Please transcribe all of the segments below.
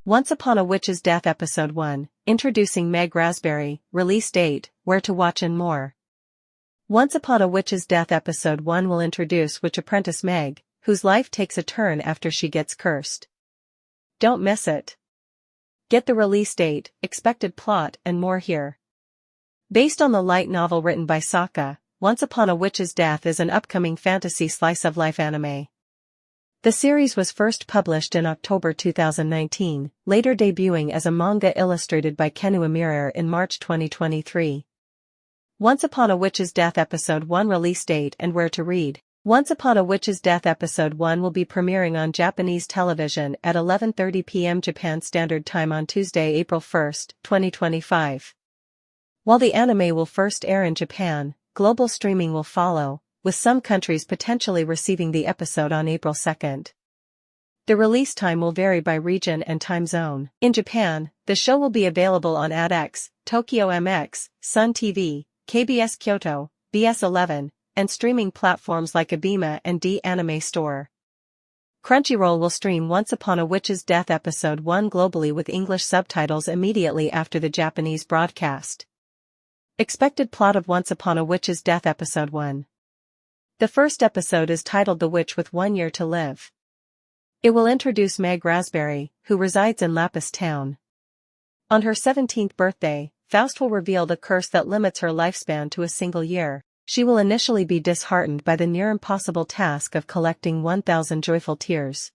Once Upon a Witch's Death Episode 1, Introducing Meg Raspberry, Release Date, Where to Watch and more. Once Upon a Witch's Death Episode 1 will introduce witch apprentice Meg, whose life takes a turn after she gets cursed. Don't miss it. Get the release date, expected plot and more here. Based on the light novel written by Sokka, Once Upon a Witch's Death is an upcoming fantasy slice-of-life anime. The series was first published in October 2019, later debuting as a manga illustrated by Kenu Emirer in March 2023. Once Upon a Witch's Death Episode 1 release date and where to read. Once Upon a Witch's Death Episode 1 will be premiering on Japanese television at 11:30 p.m. Japan Standard Time on Tuesday, April 1, 2025. While the anime will first air in Japan, global streaming will follow, with some countries potentially receiving the episode on April 2. The release time will vary by region and time zone. In Japan, the show will be available on AdX, Tokyo MX, Sun TV, KBS Kyoto, BS11, and streaming platforms like Abema and D-Anime Store. Crunchyroll will stream Once Upon a Witch's Death Episode 1 globally with English subtitles immediately after the Japanese broadcast. Expected plot of Once Upon a Witch's Death Episode 1. The first episode is titled The Witch with 1 Year to Live. It will introduce Meg Raspberry, who resides in Lapis Town. On her 17th birthday, Faust will reveal the curse that limits her lifespan to a single year. She will initially be disheartened by the near-impossible task of collecting 1,000 joyful tears.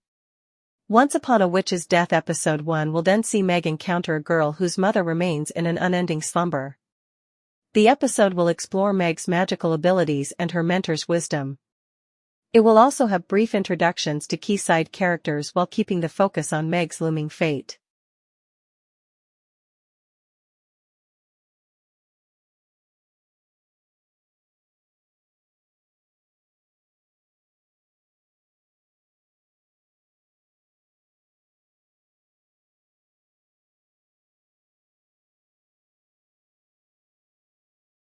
Once Upon a Witch's Death Episode 1 will then see Meg encounter a girl whose mother remains in an unending slumber. The episode will explore Meg's magical abilities and her mentor's wisdom. It will also have brief introductions to key side characters while keeping the focus on Meg's looming fate.